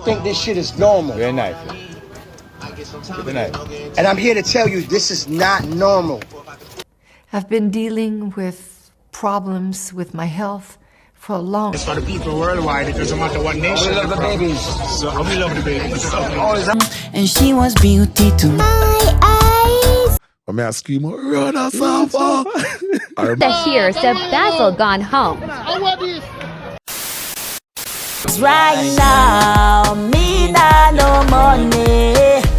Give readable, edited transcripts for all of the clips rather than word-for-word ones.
think this shit is normal. Very nice. Very nice. And I'm here to tell you this is not normal. I've been dealing with problems with my health for a long time. It's for the people worldwide. It doesn't matter what nation. We love the babies. So we love the babies. And she was beauty to my eyes. I'm asking you, run us off. Here's the Basil gone home. Right now, me nah no money.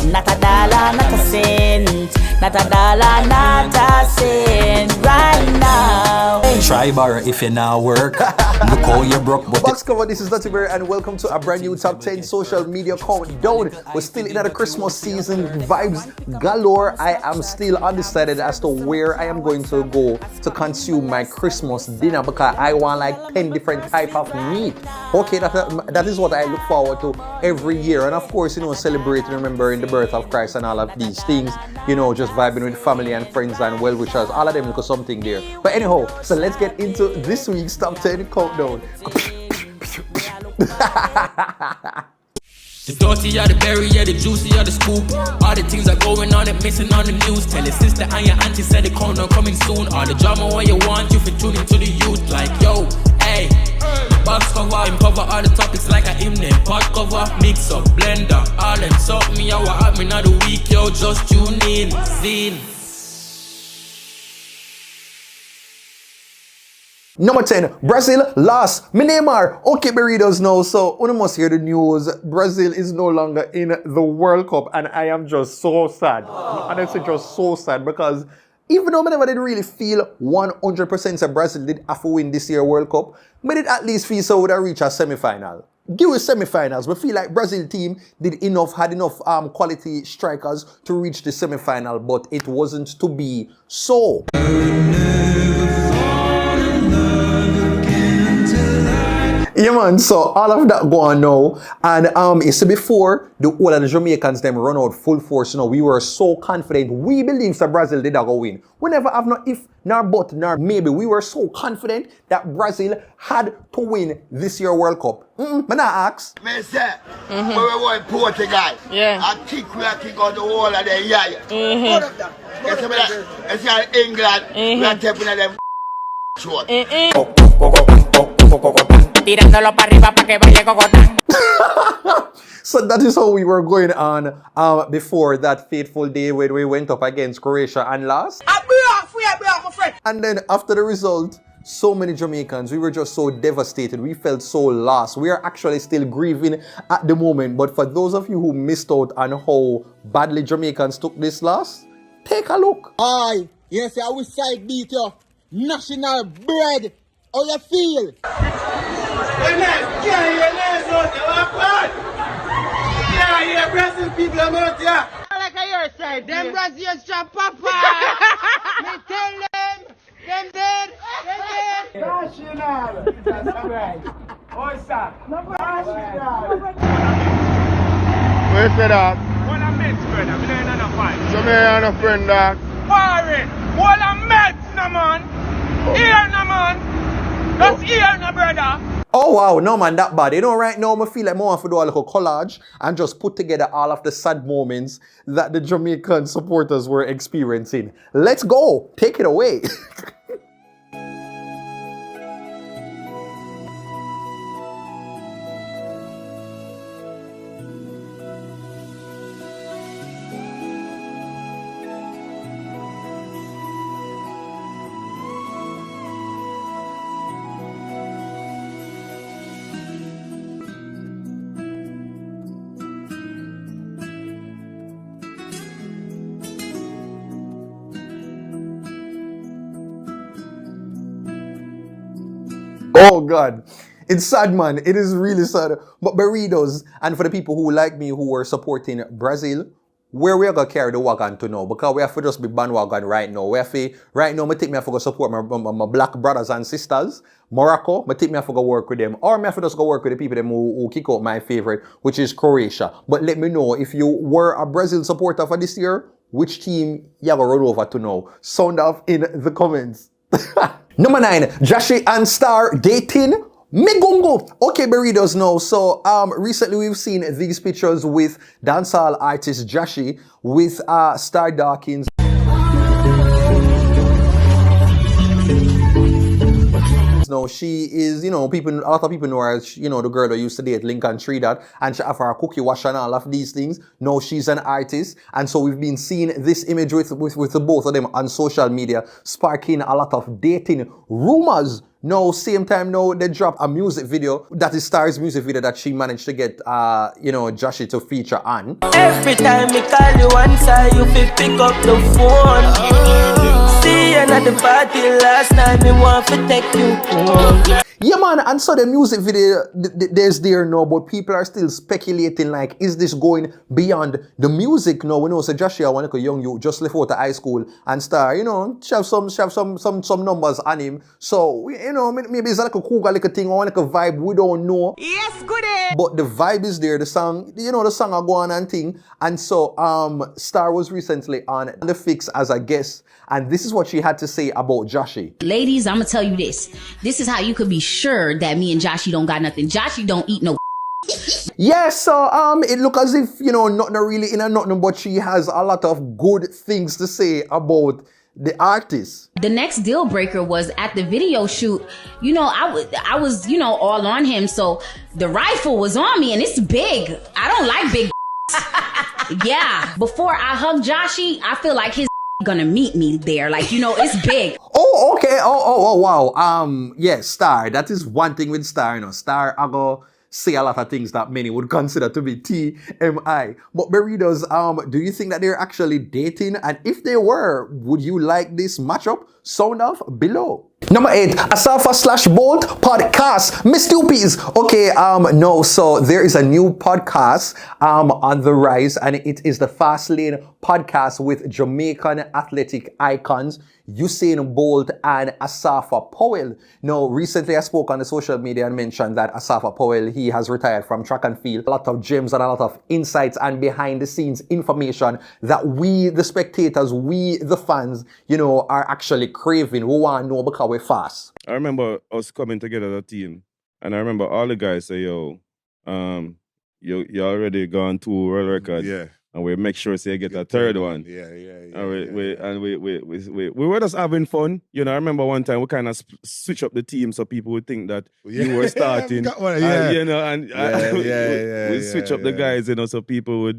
Not a dollar, not a cent. Not a dollar, not a cent. Right now. Try borrow if you now work. Look how you broke. Box cover, this is Duttyberry and welcome to a brand new top 10 social media countdown. We're still in the Christmas season, vibes galore. I am still undecided as to where I am going to go to consume my Christmas dinner because I want like 10 different type of meat. Okay, that is what I look forward to every year. And of course, you know, celebrating, remembering the birth of Christ and all of these things. You know, just vibing with family and friends and well-wishers. All of them look something there. But anyhow, so let's get into this week's top 10 countdown. The dirty or the berry, yeah, the juicy or the scoop. All the things are going on and missing on the news. Tell your sister and your auntie said the countdown coming soon. All the drama what you want, you fit tune into the youth. Like, yo, hey, box cover, cover all the topics like a hymn name. Pot cover, mix up, blender, all them suck me out what happened of the week, yo, just tune in, zine. Number 10, Brazil lost. My name are okay burritos now, so you must hear the news. Brazil is no longer in the World Cup, and I am just so sad. Honestly, just so sad because even though I never did really feel 100% that Brazil did have to win this year World Cup, I did at least feel so would I reach a semi-final. Give us semi-finals. We feel like Brazil team had enough quality strikers to reach the semi-final, but it wasn't to be so. Yeah man, so all of that going now, and you see before the whole of the Jamaicans them run out full force, you know, we were so confident. We believe that Brazil did go win. We never have no if, nor but, nor maybe. We were so confident that Brazil had to win this year World Cup. But now ask. Me say, when we were in Portugal, I think we are kick out the whole of the yaya. You see England, we are taking them short. So that is how we were going on before that fateful day when we went up against Croatia and lost. And then after the result, so many Jamaicans, we were just so devastated. We felt so lost. We are actually still grieving at the moment. But for those of you who missed out on how badly Jamaicans took this loss, take a look. Aye, yes, I will side beat you. National bread. How you feel? Yeah, Brazil people are out here. Like your side, them Brazilians chop papa. Me tell them dead. National. That's right. Oh, sir. National. Where's the dog? One of Mets, brother. We don't have no fight. So me and a friend, dog. Warren. One of Mets, no man. Here, no man. Just here, no brother. Oh wow, no man, that bad. You know, right now I feel like I want to do a little collage and just put together all of the sad moments that the Jamaican supporters were experiencing. Let's go. Take it away. Oh God, it's sad, man. It is really sad. But burritos, and for the people who like me who were supporting Brazil, where we are gonna carry the wagon to now? Because we have to just be bandwagon right now. We have to, right now, I think me have to go support my black brothers and sisters. Morocco, I think me have to go work with them. Or me have to just go work with the people who kick out my favorite, which is Croatia. But let me know, if you were a Brazil supporter for this year, which team you have to run over to now? Sound off in the comments. Number 9, Jahsii and Star dating. Migungo. Okay, burritos now. So recently we've seen these pictures with dancehall artist Jahsii with Star Dawkins. No, she is, a lot of people know her as, the girl that used to date Lincoln Trinidad, and she have her cookie wash and all of these things. No, she's an artist, and so we've been seeing this image with the both of them on social media, sparking a lot of dating rumors. No, same time now, they drop a music video, that is Star's music video that she managed to get, Jahsii to feature on. Every time me call you answer, you fit pick up the phone. See you at the party last night, me want to take you home. Yeah, man, and so the music video, there's there now, but people are still speculating, like, is this going beyond the music now? We know, so Jahsii, I want to young you, just left out of high school, and Star, she have some numbers on him. So, maybe it's like a cool like a thing, or like a vibe, we don't know. Yes, goody. But the vibe is there, the song, the song are going and thing. And so, Star was recently on The Fix as a guest, and this is what she had to say about Jahsii. Ladies, I'm gonna tell you this. This is how you could be sure that me and Jahsii don't got nothing. Jahsii don't eat no. Yeah, so it look as if, nothing really in a nothing, but she has a lot of good things to say about the artist. The next deal breaker was at the video shoot. I was all on him, so the rifle was on me, and it's big. I don't like big. Yeah, before I hug Jahsii, I feel like his gonna meet me there, like, it's big. Oh, okay. Oh, wow. Yes, Star. That is one thing with Star. Star, I go say a lot of things that many would consider to be TMI. But burritos, do you think that they're actually dating? And if they were, would you like this matchup? Sound off below. Number 8, Asafa/Bolt podcast. Miss Tupies. Okay, no, so there is a new podcast on the rise, and it is the Fast Lane podcast with Jamaican athletic icons Usain Bolt and Asafa Powell. Now, recently I spoke on the social media and mentioned that Asafa Powell, he has retired from track and field. A lot of gems and a lot of insights and behind the scenes information that we, the spectators, we, the fans, are actually craving. We want to know because we're fast. I remember us coming together as a team, and I remember all the guys say, you already gone 2 world records. Yeah. And we make sure you get a third one. Yeah. And we were just having fun. I remember one time we kind of switch up the team so people would think that you were starting. We switch up the guys, so people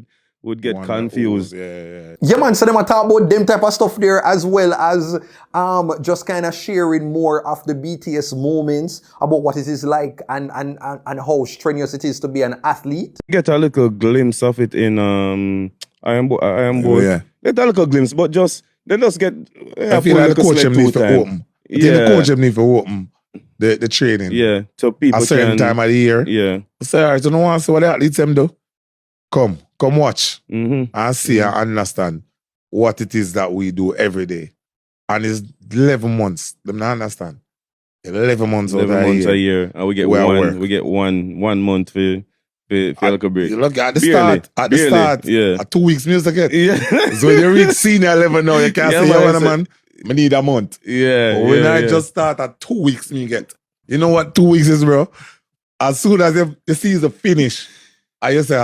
would get confused. Yeah, man, so them talk about them type of stuff there, as well as just kind of sharing more of the BTS moments about what it is like and how strenuous it is to be an athlete. Get a little glimpse of it in I am both. Get a little glimpse, but just get. I feel like the coach them need to open. The coach them need to open the training. Yeah, so people a certain time of the year. Yeah. So I don't want to see what the athletes them do. Come watch and see and understand what it is that we do every day. And it's 11 months. Them not understand. 11 months 11 months a year. And we get one month for like a break. You look at the start. At the start. Yeah. 2 weeks music again. Yeah. So when you reach senior level now, you can't say, man, I need a month. Yeah. But when I just start at 2 weeks, me get. You know what 2 weeks is, bro? As soon as the season finish, I just say,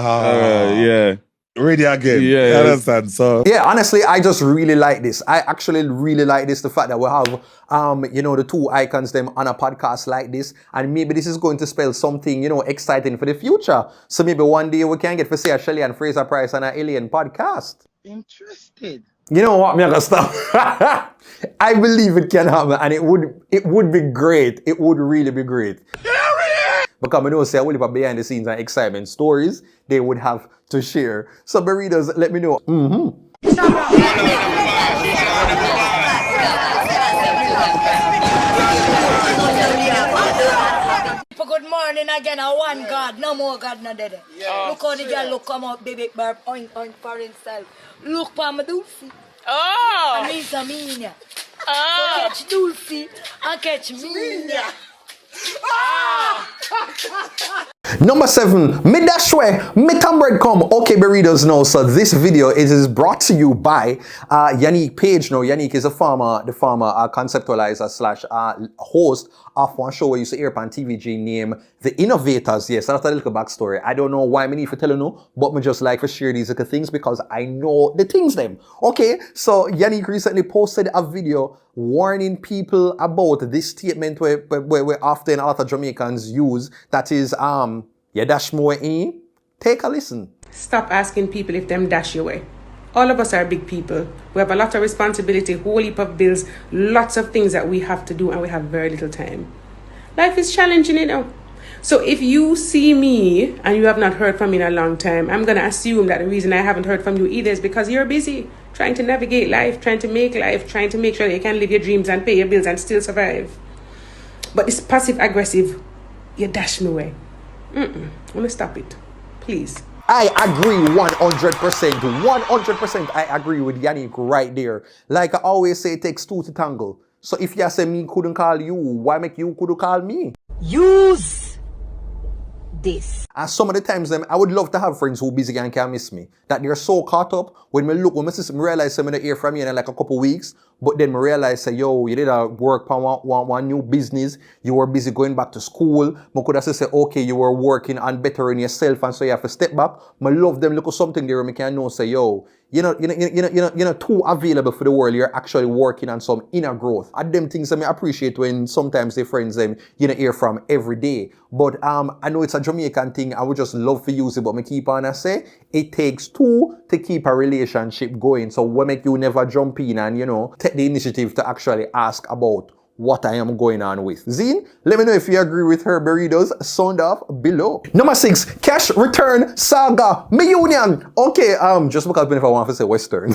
ready again. Yeah, you understand? So yeah, honestly, I just really like this. I actually really like this. The fact that we have, the 2 icons them on a podcast like this, and maybe this is going to spell something, exciting for the future. So maybe one day we can get to see a Shelly and Fraser Price on an Alien podcast. Interested. You know what, me gonna stop. I believe it can happen, and it would be great. It would really be great. Because I know say a whole heap of behind the scenes and excitement stories they would have to share. So burritos, let me know. Good morning again, one God, no more God, no dead. Look how the girl look come out, baby, barb, on foreign style. Look for my Dulcie. Oh! And me's a mean. So catch Dulcie and catch me. Number 7, Midashwe, Mitam Breadcom. Okay, burritos now. So this video is brought to you by Yannick Page. Now, Yannick is the farmer conceptualizer / host off one show where you used to air on TVG named The Innovators. Yes, that's a little backstory. I don't know why I need to tell you, but me just like to share these little things because I know the things them. Okay, so Yannick recently posted a video warning people about this statement where often a lot of Jamaicans use, that is, you dash more in. Take a listen. Stop asking people if them dash your way. All of us are big people. We have a lot of responsibility, whole heap of bills, lots of things that we have to do, and we have very little time. Life is challenging, you know. So if you see me and you have not heard from me in a long time, I'm going to assume that the reason I haven't heard from you either is because you're busy trying to navigate life, trying to make sure that you can live your dreams and pay your bills and still survive. But this passive-aggressive, you dash me away. I'm going to stop it. Please. I agree 100%. 100% I agree with Yannick right there. Like I always say, it takes two to tangle. So if you say me couldn't call you, why make you couldn't call me? Use this. And some of the times I would love to have friends who busy and can't miss me. That they're so caught up. When I realize I'm going to hear from you in like a couple weeks. But then I realize, say, yo, you did a work on one new business. You were busy going back to school. I could have said, okay, you were working on bettering yourself, and so you have to step back. I love them look at something there and I can know, say, yo, you're not too available for the world. You're actually working on some inner growth. And them things I appreciate when sometimes the friends hear from every day. But I know it's a Jamaican thing. I would just love to use it, but I keep on I say it takes two to keep a relationship going. So what make you never jump in and take the initiative to actually ask about what I am going on with. Zine, let me know if you agree with her burritos. Sound off below. Number 6, cash return saga reunion. Okay, just because if I want to say Western.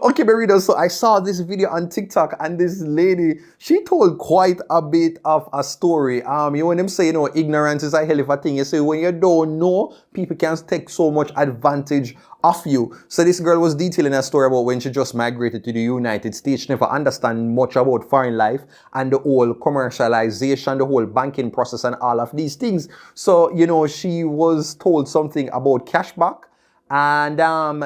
Okay, burritos. So I saw this video on TikTok, and this lady, she told quite a bit of a story. You when them say, ignorance is a hell of a thing. You say when you don't know, people can take so much advantage of you. So this girl was detailing a story about when she just migrated to the United States. She never understand much about foreign life and the whole commercialization, the whole banking process and all of these things. So, she was told something about cashback. And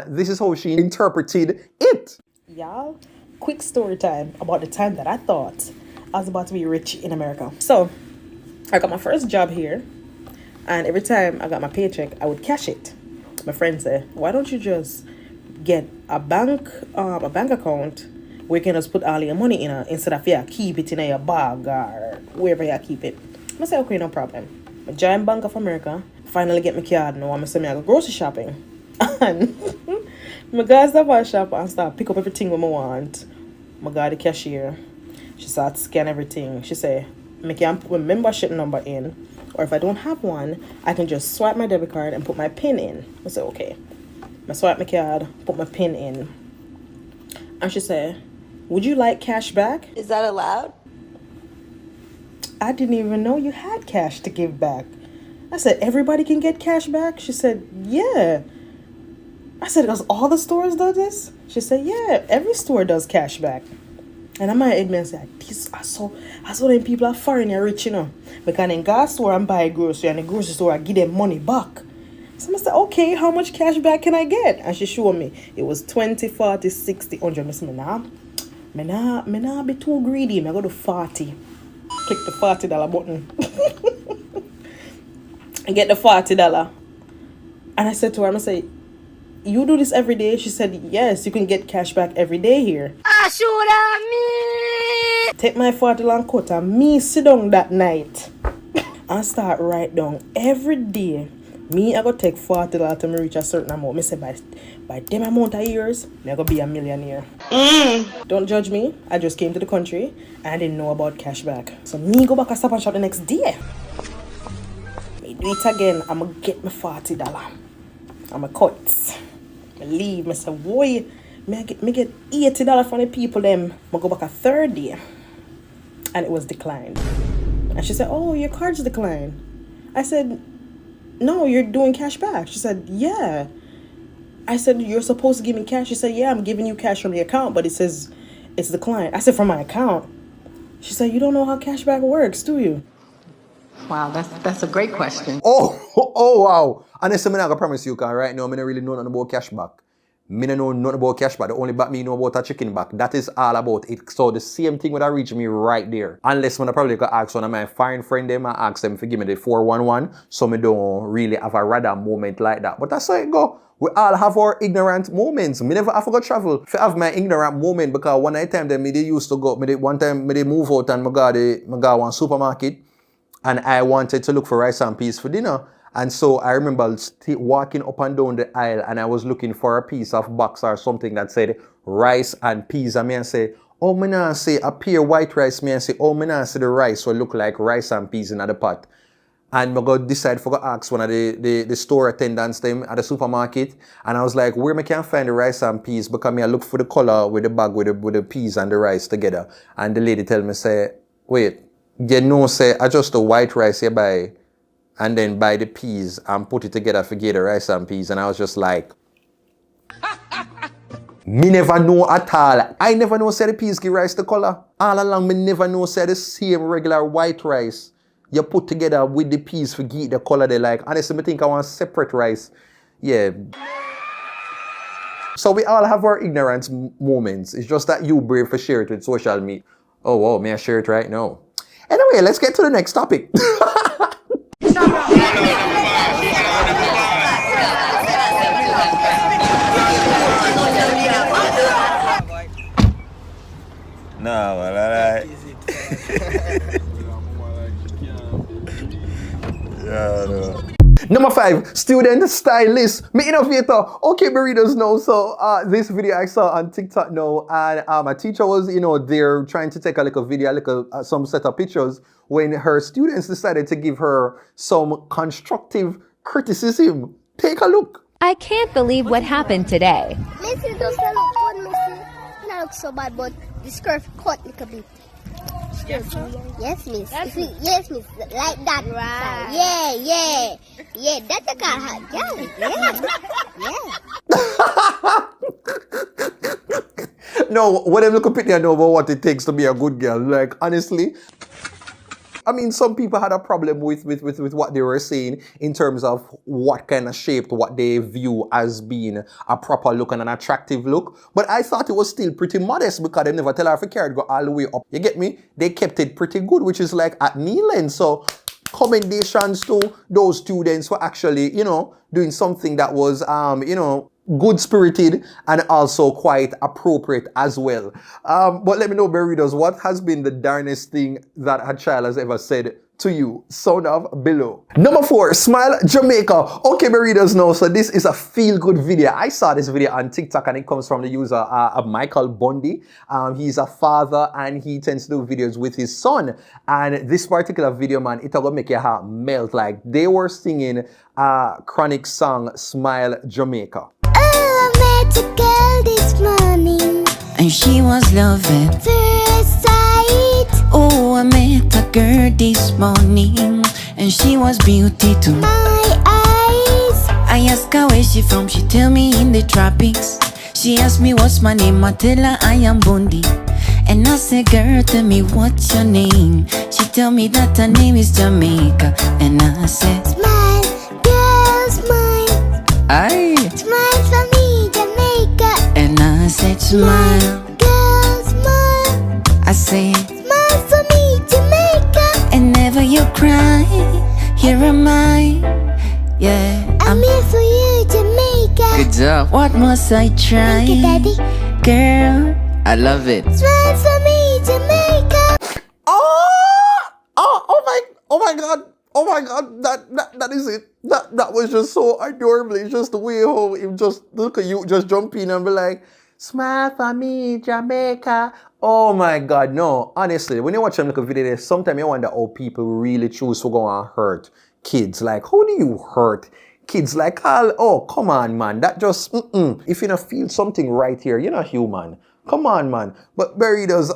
this is how she interpreted it. Y'all, quick story time about the time that I thought I was about to be rich in America. So, I got my first job here. And every time I got my paycheck, I would cash it. My friend said, why don't you just get a bank account where you can just put all your money in instead of keep it in your bag or wherever you keep it. I said, okay, no problem. I joined Bank of America, finally get my card now. I say, I go grocery shopping. And I go stop at shop and start pick up everything I want. I got the cashier. She started scan everything. She said, I can put my membership number in. Or if I don't have one, I can just swipe my debit card and put my PIN in. I said, okay. I swipe my card, put my PIN in. And she said, would you like cash back? Is that allowed? I didn't even know you had cash to give back. I said, everybody can get cash back? She said, yeah. I said, does all the stores do this? She said, yeah, every store does cash back. And I might admit and say, these are so them people are foreign and rich, Because in gas store and buy grocery, and the grocery store I give them money back. So I said, okay, how much cash back can I get? And she showed me it was 20, 40, 60, 100. I said, me nah be too greedy. I go to 40. Click the $40 button. And get the $40. And I said to her, I say, you do this every day? She said, yes, you can get cash back every day here. I should have me. Take my $40 and cut and me sit down that night and start write down every day. I go take $40 to me reach a certain amount. I say by them amount of years, I go be a millionaire. Don't judge me. I just came to the country and I didn't know about cash back. So me go back and stop and shop the next day. Me do it again. I'm gonna get my $40. I'm gonna cut. I leave. I say, boy, me get $80 from the people them. I go back a third day. And it was declined. And she said, oh, your card's declined. I said, no, you're doing cash back. She said, yeah. I said, you're supposed to give me cash. She said, yeah, I'm giving you cash from the account, but it says it's declined. I said, from my account. She said, you don't know how cash back works, do you? Wow, that's a great question. Oh, wow. And I said, I'm not going to promise you, because right now, I don't really know nothing about cash back. Me no know nothing about cash back. The only back me know about a chicken back. That is all about it. So the same thing would have reached me right there. Unless when I probably could ask one of my foreign friend them, I ask them to give me the 411. So me don't really have a rather moment like that. But that's how it go. We all have our ignorant moments. Me never have to go travel to have my ignorant moment because one time them me they used to go. One time me they move out and me go one supermarket and I wanted to look for rice and peas for dinner. And so I remember walking up and down the aisle and I was looking for a piece of box or something that said rice and peas. And me and say, oh, me nah say a pure white rice. Me and say, oh, me nah say the rice will look like rice and peas in the pot. And I go decide for go ask one of the store attendants them at the supermarket. And I was like, where me can find the rice and peas? Because me I look for the color with the bag with the peas and the rice together. And the lady tell me, say, wait, you know, say, I just the white rice you buy. And then buy the peas and put it together for get the rice and peas. And I was just like, me never know at all. I never know say the peas give rice the color. All along, me never know say the same regular white rice you put together with the peas for get the color they like. Honestly, me think I want separate rice. Yeah. So we all have our ignorance moments. It's just that you brave for share it with social media. Oh, wow, may I share it right now? Anyway, let's get to the next topic. No, alright. Yeah, no. Number 5, student stylist, me innovator. Okay, readers know. So this video I saw on TikTok now, and my teacher was, there trying to take a little video, some set of pictures when her students decided to give her some constructive criticism. Take a look. I can't believe what happened today. Missy doesn't look good, Missy. You don't look so bad, but the skirt cut a little bit. Yes, miss. Yes, miss. Like that. Right. Yeah. That's a car hot. Yeah. No, when I look at it, I know about what it takes to be a good girl. Like, honestly. I mean, some people had a problem with what they were saying in terms of what kind of shape, what they view as being a proper look and an attractive look. But I thought it was still pretty modest because they never tell her if a carrot go all the way up. You get me? They kept it pretty good, which is like at knee length. So commendations to those students for actually, doing something that was, good-spirited and also quite appropriate as well. But let me know, readers, what has been the darnest thing that a child has ever said to you? Sound off below. Number 4, Smile Jamaica. Okay, readers know. So this is a feel-good video. I saw this video on TikTok and it comes from the user Michael Bundy. He's a father and he tends to do videos with his son. And this particular video, man, it'll go make your heart melt. Like they were singing Chronic song, Smile Jamaica. A girl this morning, and she was loving first sight. Oh, I met a girl this morning, and she was beauty to my eyes. I asked her where she from, she tell me in the tropics. She asked me what's my name, I tell her I am Bundy. And I said, girl, tell me what's your name. She tell me that her name is Jamaica. And I said, smile, girl, smile. Aye. Smile for me, Jamaica. And I said, smile, girl, smile. I said, smile for me, Jamaica. And never you cry, here am I. Yeah, I'm here for you, Jamaica. Good job. What must I try? Thank you, Daddy. Girl, I love it. Smile for me, Jamaica. Oh my God, that is it. That was just so adorable. It's just the way how it just look at you, just jump in and be like, smile for me, Jamaica. Oh my God, no. Honestly, when you watch them look at videos, sometimes you wonder how people really choose to go and hurt kids. Like, how do you hurt kids? Like, oh, come on, man. That just, if you don't feel something right here, you're not human. Come on, man. But readers,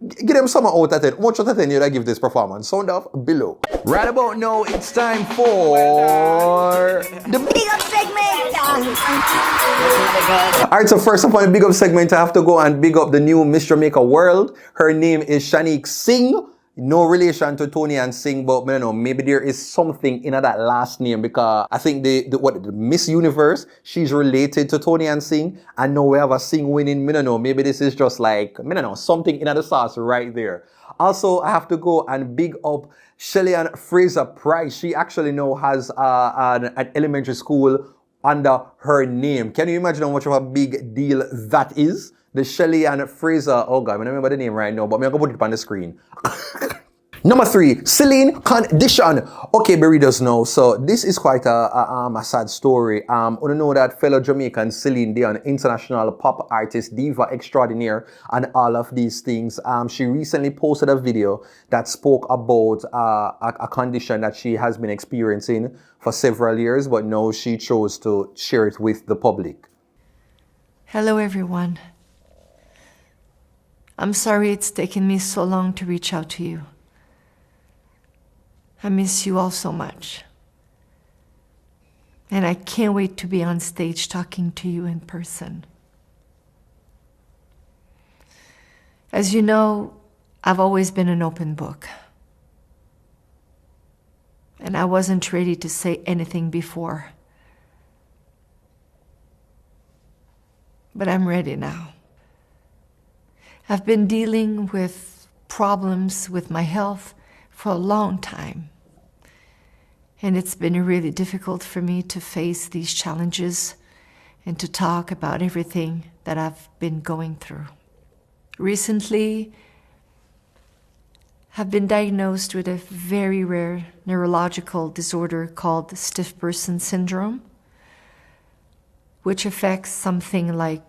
give them some out of 10. How much out of 10 you give this performance? Sound off below. Right about now, it's time for the big up segment. Alright, so first up on the big up segment, I have to go and big up the new Miss Jamaica world. Her name is Shanique Singh. No relation to Tony and Singh, but I don't know, maybe there is something in that last name because I think the Miss Universe, she's related to Tony and Singh, and now we have a Singh winning, I don't know, maybe this is just like, I don't know, something in the sauce right there. Also, I have to go and big up Shelley-Ann Fraser-Price. She actually now has an elementary school under her name. Can you imagine how much of a big deal that is? The Shelley-Ann Fraser, oh God, I don't remember the name right now, but I'm going to put it up on the screen. Number 3, Celine Condition. Okay, Berry does know. So this is quite a sad story. You know that fellow Jamaican Celine Dion, international pop artist, diva extraordinaire, and all of these things. She recently posted a video that spoke about a condition that she has been experiencing for several years, but now she chose to share it with the public. Hello, everyone. I'm sorry it's taken me so long to reach out to you. I miss you all so much. And I can't wait to be on stage talking to you in person. As you know, I've always been an open book. And I wasn't ready to say anything before. But I'm ready now. I've been dealing with problems with my health for a long time. And it's been really difficult for me to face these challenges and to talk about everything that I've been going through. Recently, I've been diagnosed with a very rare neurological disorder called stiff person syndrome, which affects something like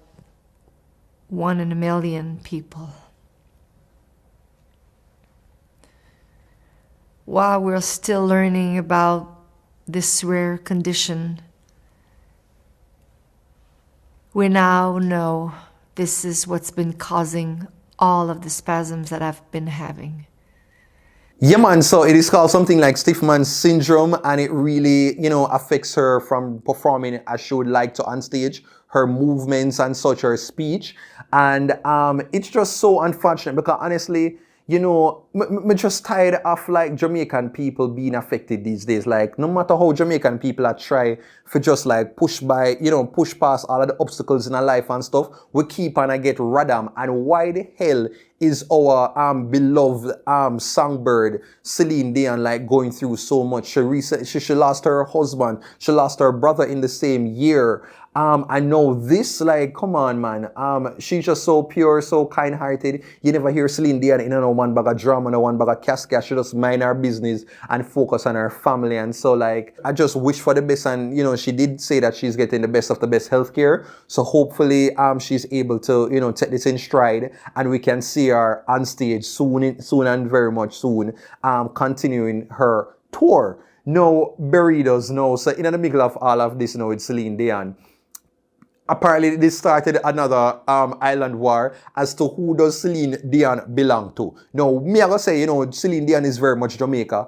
1 in a million people. While we're still learning about this rare condition, we now know this is what's been causing all of the spasms that I've been having. Yeah, man, so it is called something like stiff man syndrome, and it really, affects her from performing as she would like to on stage, her movements and such, her speech. And it's just so unfortunate because honestly, I'm just tired of like Jamaican people being affected these days. Like no matter how Jamaican people are trying for just like push past all of the obstacles in our life and stuff, we keep on get radam. And why the hell is our beloved songbird Celine Dion like going through so much? She lost her husband, she lost her brother in the same year. I know this, like, come on, man. She's just so pure, so kind-hearted. You never hear Celine Dion in one bag of drama, no one bag of casket. She just mind her business and focus on her family. And so, like, I just wish for the best. And, she did say that she's getting the best of the best healthcare. So hopefully, she's able to, take this in stride. And we can see her on stage soon and very much soon, continuing her tour. No, Berry does know. So in the middle of all of this, with Celine Dion, apparently, this started another island war as to who does Celine Dion belong to. Now, me I gotta say, Celine Dion is very much Jamaican,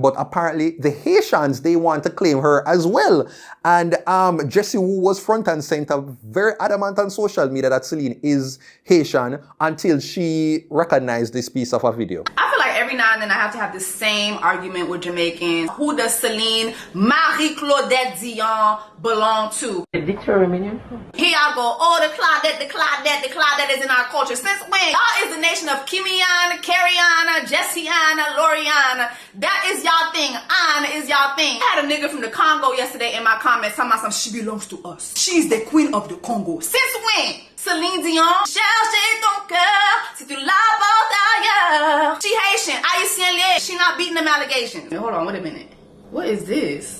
but apparently the Haitians, they want to claim her as well. And Jahsii, who was front and center, very adamant on social media that Celine is Haitian until she recognized this piece of a video. I feel like every now and then I have to have the same argument with Jamaicans. Who does Celine Marie-Claudette Dion belong to? Determining. Here I go. Oh, the Claudette is in our culture. Since when? Y'all is the nation of Kimiana, Carriana, Jessiana, Loriana. That is y'all thing. Anna is y'all thing. I had a nigga from the Congo yesterday in my comments talking about she belongs to us. She's the queen of the Congo. Since when? Celine Dion. Cherchez ton cœur si tu l'as pas d'ailleurs. She Haitian. Haitian. She not beating them allegations. Hold on, wait a minute. What is this?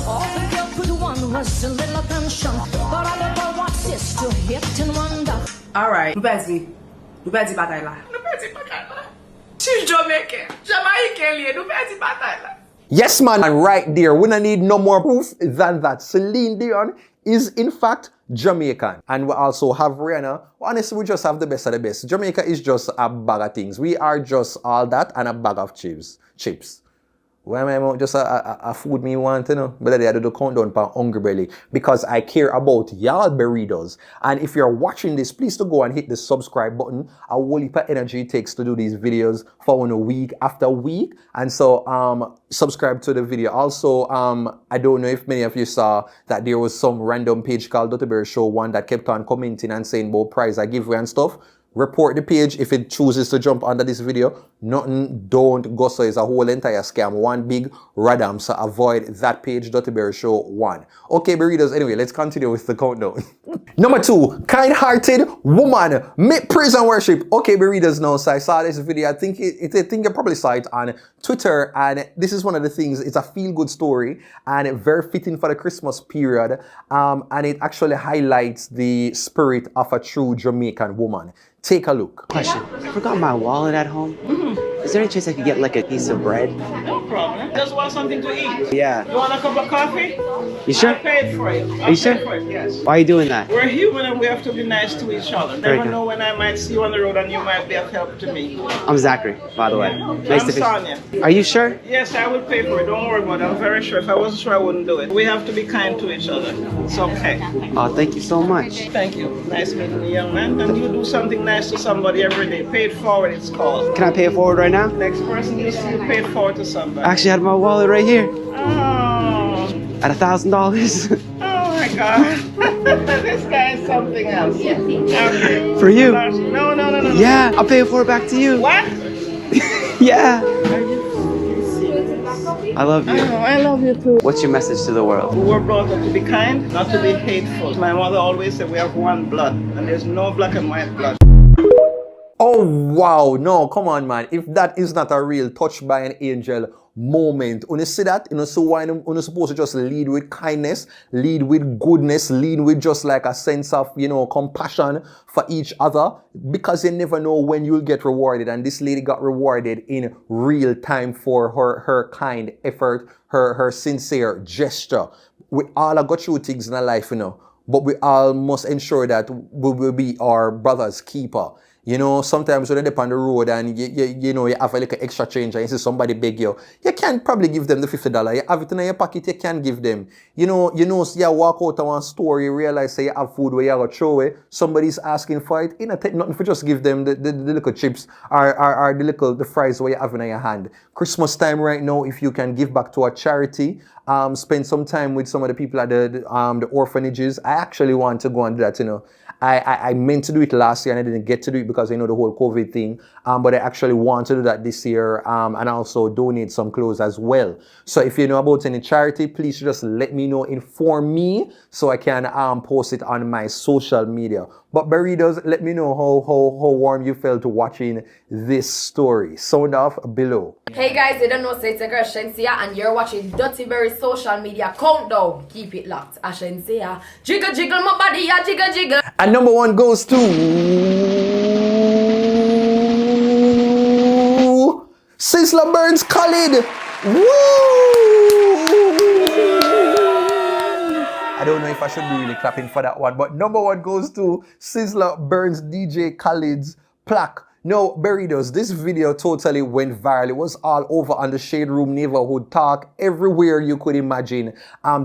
All the girl could one was a little attention, but I never watched this to hit and wonder. Alright, Lubezi Bataila. She's Jamaican. Jamaican, Lubezi Bataila. Yes, man, and right there, we don't need no more proof than that. Celine Dion is in fact Jamaican. And we also have Rihanna. Honestly, we just have the best of the best. Jamaica is just a bag of things. We are just all that and a bag of chips. Why am I out just a food me want, you know? But I do the countdown for Hungry Belly because I care about y'all burritos. And if you're watching this, please to go and hit the subscribe button. A whole heap of energy it takes to do these videos for a week after week. And so subscribe to the video. Also, I don't know if many of you saw that there was some random page called DuttyBerryshow one that kept on commenting and saying about prize I give away and stuff. Report the page if it chooses to jump under this video. Nothing, don't go. So it's a whole entire scam. One big radam. So avoid that page, DuttyBerryShow 1. Okay, burritos. Anyway, let's continue with the countdown. Number 2, kind-hearted woman. Make praise and worship. Okay, burritos. Now, so I saw this video. I think you probably saw it on Twitter. And this is one of the things. It's a feel-good story and very fitting for the Christmas period. And it actually highlights the spirit of a true Jamaican woman. Take a look. Question. I forgot my wallet at home. Is there any chance I could get like a piece of bread? No problem. Just want something to eat. Yeah. You want a cup of coffee? You sure? I paid for it. Are you sure? For it, yes. Why are you doing that? We're human and we have to be nice to each other. Very Never good. know when I might see you on the road and you might be of help to me. I'm Zachary, by the way. Nice I'm to meet Sonia. you. Are you sure? Yes, I will pay for it. Don't worry about it. I'm very sure. If I wasn't sure, I wouldn't do it. We have to be kind to each other. It's okay. Oh, thank you so much. Thank you. Nice meeting you, young man. And you do something nice to somebody every day. Pay it forward, it's called. Can I pay it forward right now? Next person you see, pay it forward to somebody. I actually had my wallet right here. Oh. At $1,000. Oh my God. This guy is something else. Okay. For you? No. Yeah, I'll pay it forward back to you. What? Yeah. I love you. I love you too. What's your message to the world? We were brought up to be kind, not to be hateful. My mother always said we have one blood, and there's no black and white blood. Oh wow, no, come on man. If that is not a real touched by an angel moment, when you see that, you know, so why you're supposed to just lead with kindness, lead with goodness, lead with just like a sense of, you know, compassion for each other, because you never know when you'll get rewarded. And this lady got rewarded in real time for her kind effort, her sincere gesture. We all have got through things in our life, you know, but we all must ensure that we will be our brother's keeper. You know, sometimes when you're up on the road and you know, you have a little extra change and you see somebody beg you can probably give them the $50. You have it in your pocket, you can give them. You know, you walk out of one store, you realize say you have food where you have to throw away, somebody's asking for it, you know, take nothing for just give them the little chips or the fries where you have in your hand. Christmas time right now, if you can give back to a charity, spend some time with some of the people at the orphanages. I actually want to go and do that, you know. I meant to do it last year and I didn't get to do it because I know the whole COVID thing. But I actually want to do that this year and also donate some clothes as well. So if you know about any charity, please just let me know, inform me so I can post it on my social media. But burritos, let me know how warm you felt watching this story. Sound off below. Hey guys, you don't know, so it's a girl Shensia and you're watching Duttyberry social media countdown. Keep it locked. Shensia, jiggle jiggle my body, yeah, jiggle jiggle. And number 1 goes to Sizzla Burns Khaled. Woo! I don't know if I should be really clapping for that one, but number 1 goes to Sizzla Burns DJ Khaled's plaque. No, burritos, this video totally went viral. It was all over on the Shade Room neighborhood talk. Everywhere you could imagine,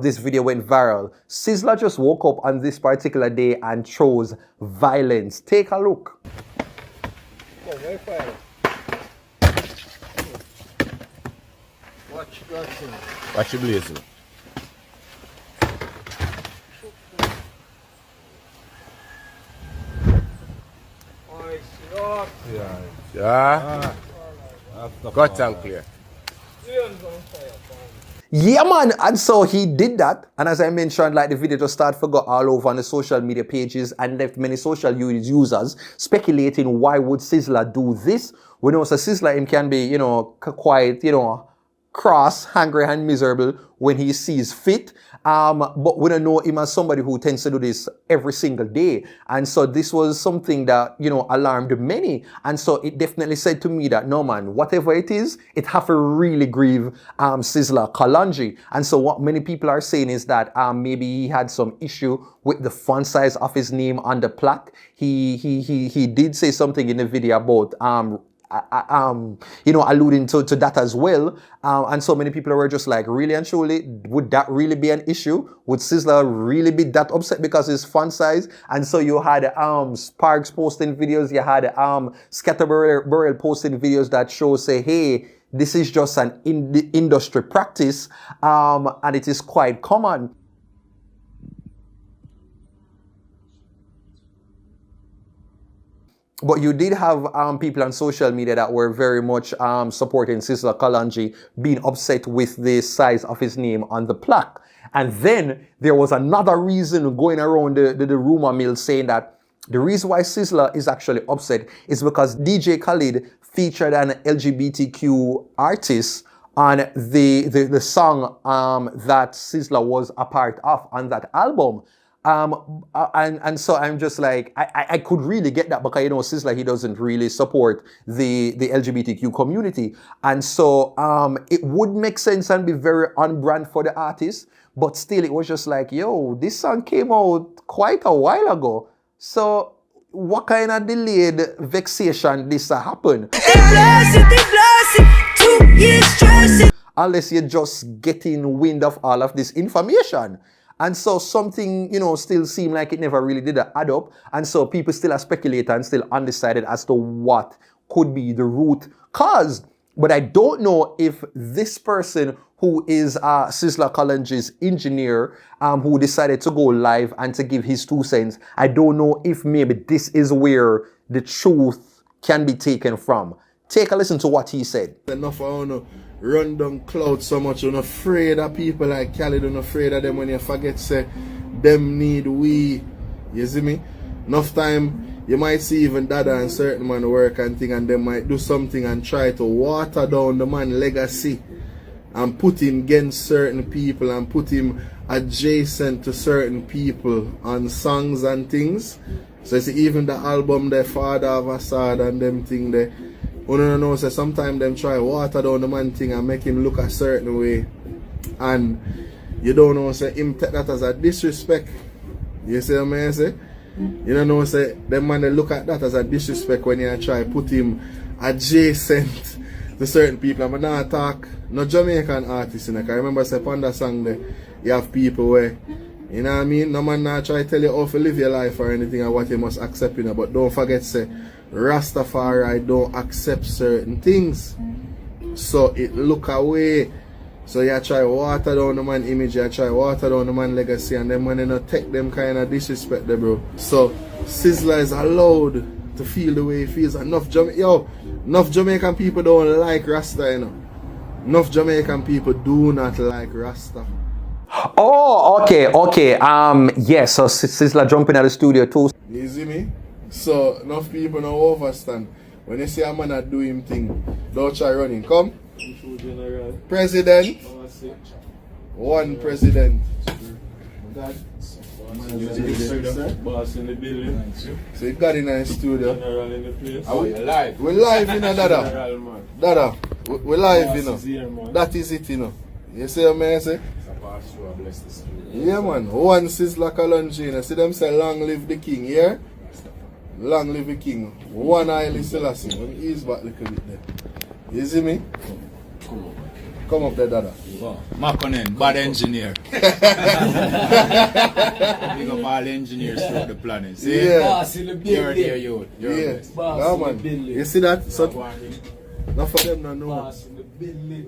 this video went viral. Sizzla just woke up on this particular day and chose violence. Take a look. Watch your blazing. Yeah. Got and clear. Yeah, man. And so he did that. And as I mentioned, like the video just started forgot all over on the social media pages and left many social users speculating why would Sizzla do this. We know so Sizzla him can be, you know, quite, you know, cross, hungry and miserable when he sees fit. But we don't know him as somebody who tends to do this every single day. And so this was something that, you know, alarmed many. And so it definitely said to me that, no man, whatever it is, it have to really grieve Sizzla Kalonji. And so what many people are saying is that maybe he had some issue with the font size of his name on the plaque. He did say something in the video about alluding to that as well. And so many people were just like, really and truly, would that really be an issue? Would Sizzla really be that upset because it's font size? And so you had Sparks posting videos, you had Scatterburrell posting videos that show, say, hey, this is just an industry practice, and it is quite common. But you did have people on social media that were very much supporting Sizzla Kalonji, being upset with the size of his name on the plaque. And then there was another reason going around the rumor mill saying that the reason why Sizzla is actually upset is because DJ Khaled featured an LGBTQ artist on the song that Sizzla was a part of on that album. And so I'm just like, I could really get that because, Sizzla, he doesn't really support the LGBTQ community. And so it would make sense and be very on brand for the artist. But still, it was just like, yo, this song came out quite a while ago. So what kind of delayed vexation this happened? Unless you're just getting wind of all of this information. And so something, still seemed like it never really did add up. And so people still are speculating and still undecided as to what could be the root cause. But I don't know if this person who is Sizzla Kalonji's engineer, who decided to go live and to give his 2 cents, I don't know if maybe this is where the truth can be taken from. Take a listen to what he said. Enough run down cloud so much, you're afraid of people like Khaled, you're afraid of them when you forget say them need we. You see me? Enough time you might see even Dada and certain man work and thing, and they might do something and try to water down the man legacy and put him against certain people and put him adjacent to certain people on songs and things. So you see even the album the Father of Assad and them thing there. No, so sometimes them try water down the man thing and make him look a certain way. And you don't know, say him take that as a disrespect. You see what I say? You don't know, say them man they look at that as a disrespect when you try put him adjacent to certain people. I'm not talk no Jamaican artists, I remember say on that song there, you have people where, you know what I mean? No man not try to tell you how to live your life or anything or what you must accept, but don't forget say Rastafari don't accept certain things, so it look away. So you try water down the man image, you try water down the man legacy, and them man not take them kind of disrespect there, bro. So Sizzla is allowed to feel the way he feels. Enough Jamaican people don't like Rasta, Enough Jamaican people do not like Rasta. Oh, okay. Yes, so Sizzla jumping out of the studio too. You see me? So enough people don't understand. When you see a man that do him thing, don't try running. Come. President. One president. Boss in the building. So you got in a studio. General in the place. We're live. We're live, Dada. Dada, we're live, That is it, You see what I say? Yeah, man. One Sizzla Kalonji. See them say, long live the king, yeah? Long live the king. One Haile Selassie. Ease back a little bit there. You see me? Come up there, Dada. Makonnen, bad engineer. Big up all engineers throughout the planet. See? Yeah. You're there, youth. You're yeah, man. You see that? So, not for them no know.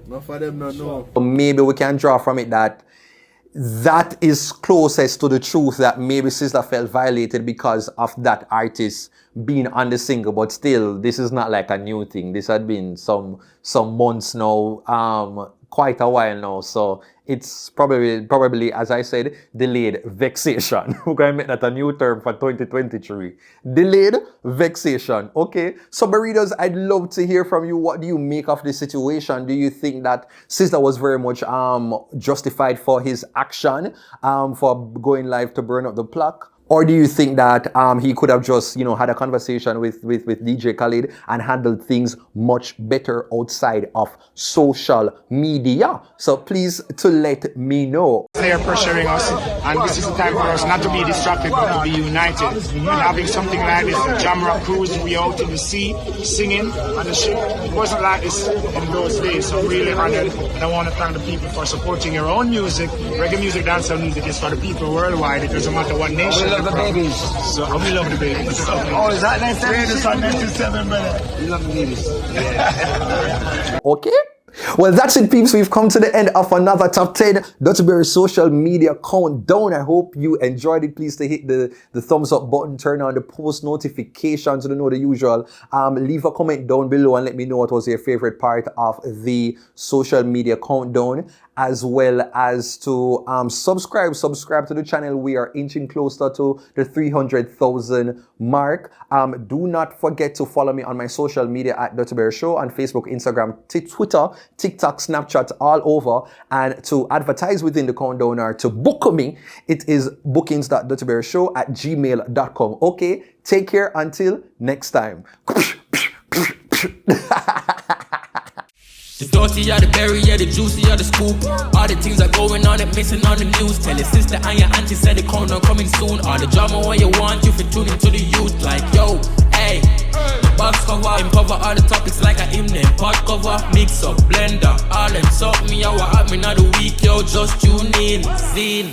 Not for them no know. Maybe we can draw from it that is closest to the truth, that maybe Sizzla felt violated because of that artist being on the single, but still, this is not like a new thing. This had been some months now, quite a while now. So it's probably, as I said, delayed vexation. We're going to make that a new term for 2023. Delayed vexation. Okay. So burritos, I'd love to hear from you. What do you make of this situation? Do you think that Sizzla was very much justified for his action, for going live to burn up the plaque? Or do you think that he could have just, you know, had a conversation with DJ Khaled and handled things much better outside of social media? So please to let me know. They are pressuring us, and this is the time for us not to be distracted but to be united. And having something like this, Jamrock cruise, we out in the sea, singing on the ship. It wasn't like this in those days, so I'm really honored. And I want to thank the people for supporting your own music. Reggae music, dancehall music is for the people worldwide. It doesn't matter what nation. We love the babies. So we love the babies. Oh, is that 1977, brother? We love the babies. Yeah. Okay. Well, that's it, peeps. We've come to the end of another Top 10 Duttyberry social media countdown. I hope you enjoyed it. Please to hit the thumbs up button, turn on the post notifications to know the usual. Leave a comment down below and let me know what was your favorite part of the social media countdown, as well as to subscribe to the channel. We are inching closer to the 300,000 mark. Do not forget to follow me on my social media at TheDuttyBerryShow on Facebook, Instagram, Twitter, TikTok, Snapchat, all over. And to advertise within the countdown or to book me, it is bookings.TheDuttyBerryShow@gmail.com. Okay, take care until next time. The dirty are the berry, yeah, the juicy are the scoop. All the things are going on and missing on the news. Tell your sister and your auntie said the corner coming soon. All the drama what you want, you fit tune into the youth. Like, yo, hey, box cover, cover all the topics like a hymn. Pot cover, mix up, blender, all them suck me out, what happened at the week, yo, just tune in, scene.